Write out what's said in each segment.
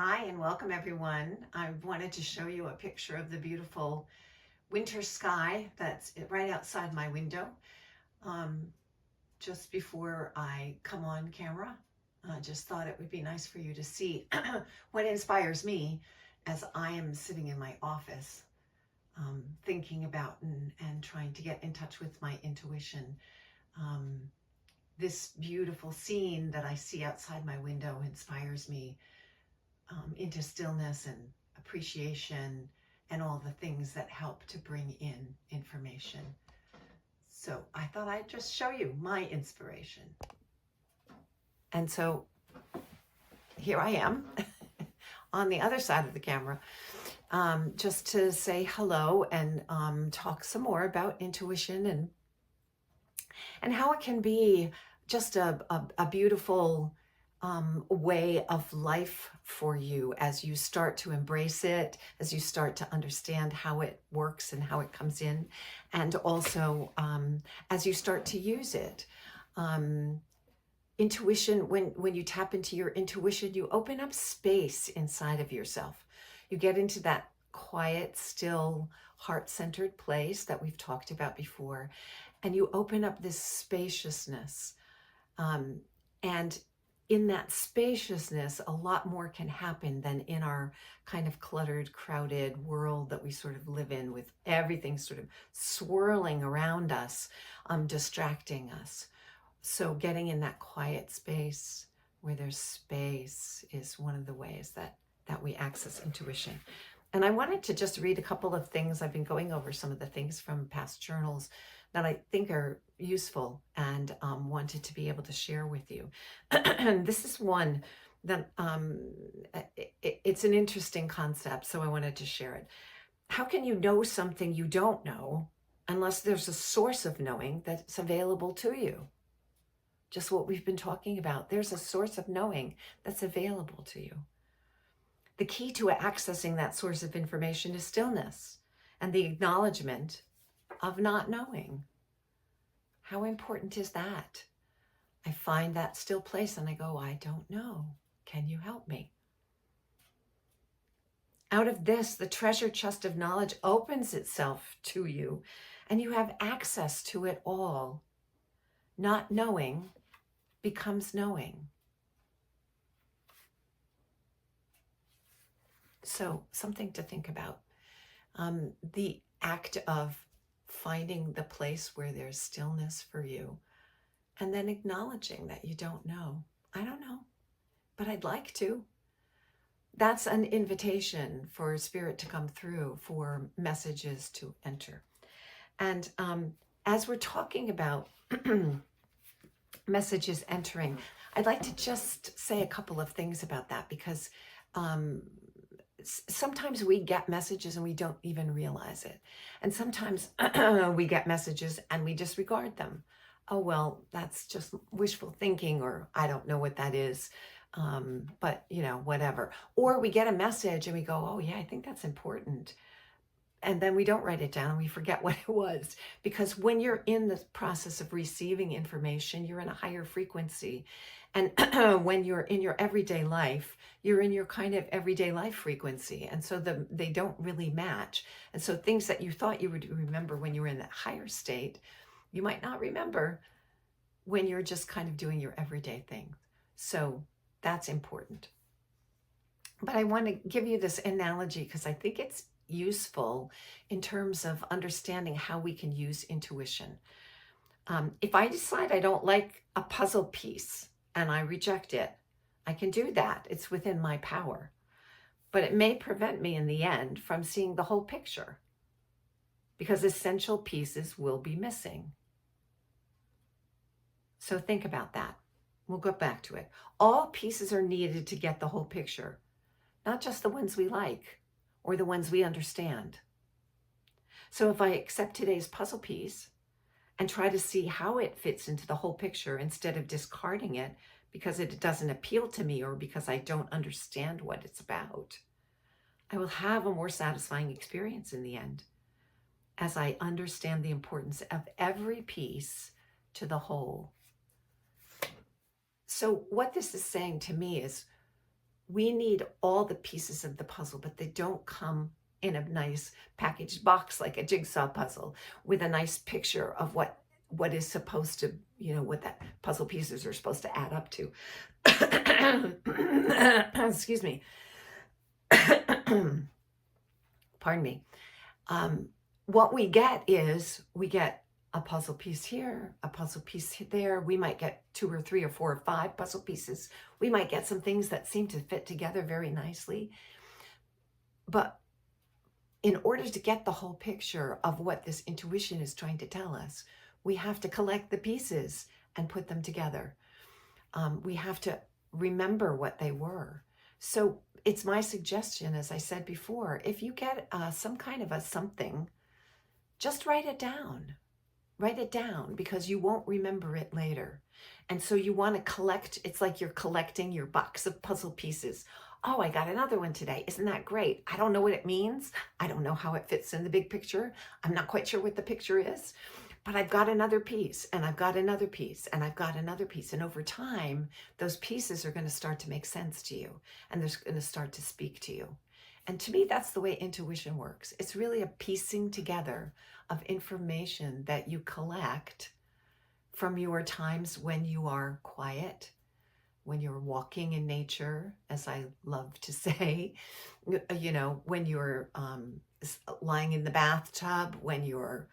Hi and welcome everyone. I wanted to show you a picture of the beautiful winter sky that's right outside my window um, just before I come on camera. I just thought it would be nice for you to see what inspires me as I am sitting in my office thinking about and trying to get in touch with my intuition. Um, this beautiful scene that I see outside my window inspires me into stillness and appreciation and all the things that help to bring in information. So I thought I'd just show you my inspiration. And so here I am on the other side of the camera, just to say hello and talk some more about intuition and how it can be just a beautiful way of life for you as you start to embrace it, as you start to understand how it works and how it comes in, and also as you start to use it. Intuition, when you tap into your intuition, you open up space inside of yourself. You get into that quiet, still, heart-centered place that we've talked about before, and you open up this spaciousness. And in that spaciousness, a lot more can happen than in our kind of cluttered, crowded world that we sort of live in, with everything sort of swirling around us, distracting us. So getting in that quiet space where there's space is one of the ways that we access intuition. And I wanted to just read a couple of things. I've been going over some of the things from past journals that I think are useful and wanted to be able to share with you. And this is one that it's an interesting concept, so I wanted to share it. How can you know something you don't know unless there's a source of knowing that's available to you? Just what we've been talking about. There's a source of knowing that's available to you. The key to accessing that source of information is stillness and the acknowledgement of not knowing. How important is that? I find that still place and I go, I don't know. Can you help me? Out of this, the treasure chest of knowledge opens itself to you and you have access to it all. Not knowing becomes knowing. So something to think about. The act of finding the place where there's stillness for you and then acknowledging that you don't know. I don't know, but I'd like to. That's an invitation for spirit to come through, for messages to enter. And as we're talking about messages entering, I'd like to just say a couple of things about that, because sometimes we get messages and we don't even realize it. And sometimes we get messages and we disregard them. Oh, well, that's just wishful thinking, or I don't know what that is. But whatever. Or we get a message and we go, oh yeah, I think that's important. And then we don't write it down and we forget what it was. Because when you're in the process of receiving information, you're in a higher frequency. And when you're in your everyday life, you're in your kind of everyday life frequency. And so they don't really match. And so things that you thought you would remember when you were in that higher state, you might not remember when you're just kind of doing your everyday thing. So that's important. But I want to give you this analogy because I think it's useful in terms of understanding how we can use intuition. If I decide I don't like a puzzle piece and I reject it, I can do that. It's within my power. But it may prevent me in the end from seeing the whole picture because essential pieces will be missing. So think about that. We'll go back to it. All pieces are needed to get the whole picture, not just the ones we like or the ones we understand. So if I accept today's puzzle piece and try to see how it fits into the whole picture instead of discarding it because it doesn't appeal to me or because I don't understand what it's about, I will have a more satisfying experience in the end as I understand the importance of every piece to the whole. So what this is saying to me is, We need all the pieces of the puzzle, but they don't come in a nice packaged box like a jigsaw puzzle with a nice picture of what is supposed to, what that puzzle pieces are supposed to add up to. Excuse me. Pardon me. What we get is we get a puzzle piece here, a puzzle piece there. We might get 2 or 3 or 4 or 5 puzzle pieces. We might get some things that seem to fit together very nicely. But in order to get the whole picture of what this intuition is trying to tell us, we have to collect the pieces and put them together. We have to remember what they were. So it's my suggestion, as I said before, if you get some kind of a something, just write it down. Write it down, because you won't remember it later. And so you want to collect, it's like you're collecting your box of puzzle pieces. Oh, I got another one today. Isn't that great? I don't know what it means. I don't know how it fits in the big picture. I'm not quite sure what the picture is, but I've got another piece, and I've got another piece, and I've got another piece. And over time, those pieces are going to start to make sense to you, and they're going to start to speak to you. And to me, that's the way intuition works. It's really a piecing together of information that you collect from your times when you are quiet, when you're walking in nature, as I love to say, when you're lying in the bathtub, when you're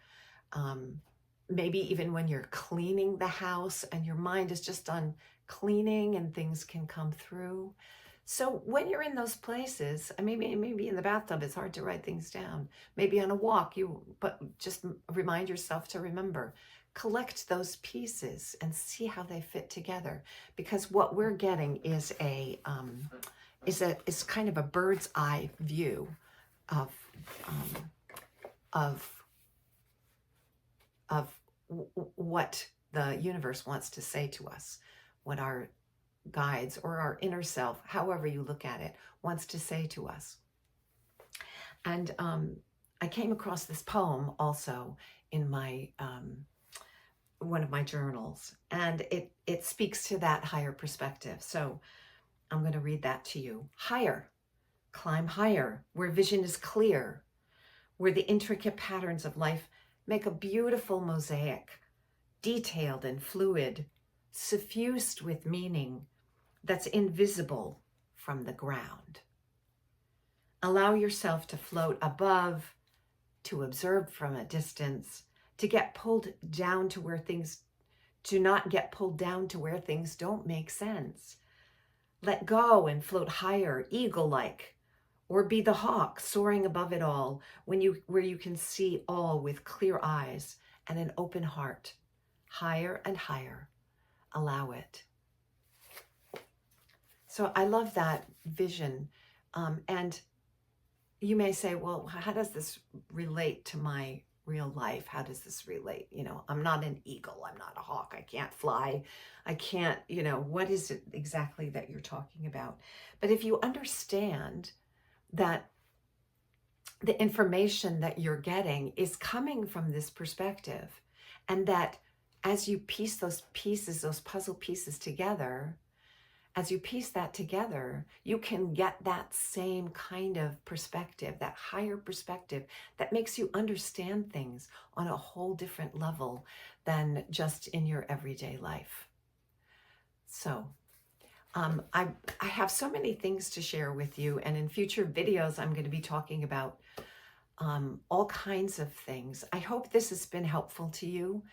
maybe even when you're cleaning the house and your mind is just on cleaning and things can come through. So when you're in those places, maybe in the bathtub, it's hard to write things down. Maybe on a walk, but just remind yourself to remember. Collect those pieces and see how they fit together. Because what we're getting is is kind of a bird's eye view of what the universe wants to say to us, what our guides or our inner self, however you look at it, wants to say to us. And I came across this poem also in my one of my journals, and it speaks to that higher perspective. So I'm going to read that to you. Higher, climb higher, where vision is clear, where the intricate patterns of life make a beautiful mosaic, detailed and fluid, suffused with meaning that's invisible from the ground. Allow yourself to float above, to observe from a distance, to get pulled down to where things do not get pulled down to where things don't make sense. Let go and float higher, eagle-like, or be the hawk soaring above it all, where you can see all with clear eyes and an open heart. Higher and higher. Allow it. So I love that vision. And you may say, well, how does this relate to my real life? How does this relate? I'm not an eagle. I'm not a hawk. I can't fly. I can't, what is it exactly that you're talking about? But if you understand that the information that you're getting is coming from this perspective, and that as you piece those pieces, those puzzle pieces together, as you piece that together, you can get that same kind of perspective, that higher perspective that makes you understand things on a whole different level than just in your everyday life. So I have so many things to share with you, and in future videos, I'm going to be talking about all kinds of things. I hope this has been helpful to you.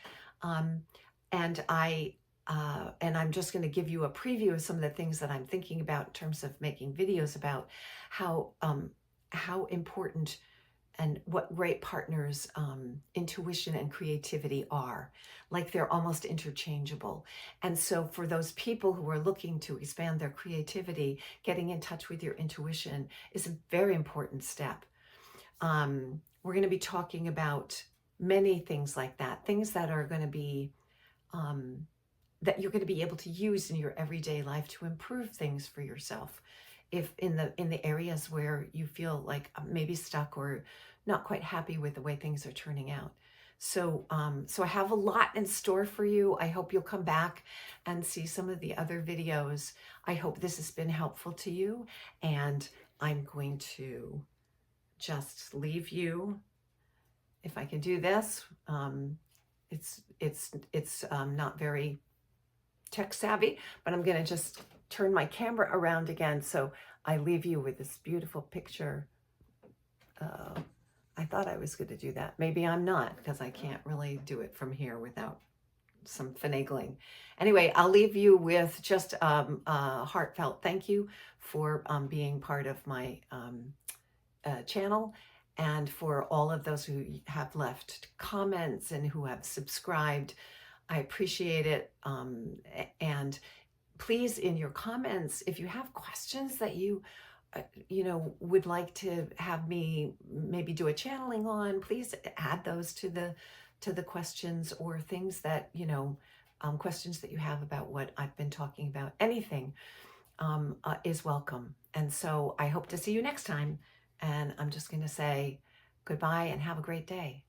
And I'm just going to give you a preview of some of the things that I'm thinking about in terms of making videos about how important and what great partners intuition and creativity are. Like they're almost interchangeable. And so for those people who are looking to expand their creativity, getting in touch with your intuition is a very important step. We're going to be talking about many things like that, things that are going to be that you're going to be able to use in your everyday life to improve things for yourself. If in the areas where you feel like maybe stuck or not quite happy with the way things are turning out. So I have a lot in store for you. I hope you'll come back and see some of the other videos. I hope this has been helpful to you, and I'm going to just leave you. If I can do this, it's not very tech savvy, but I'm going to just turn my camera around again, so I leave you with this beautiful picture. I thought I was going to do that. Maybe I'm not, because I can't really do it from here without some finagling. Anyway, I'll leave you with just a heartfelt thank you for being part of my channel, and for all of those who have left comments and who have subscribed. I appreciate it. And please, in your comments, if you have questions that you would like to have me maybe do a channeling on, please add those to the questions, or things that questions that you have about what I've been talking about. Anything is welcome. And so I hope to see you next time. And I'm just going to say goodbye and have a great day.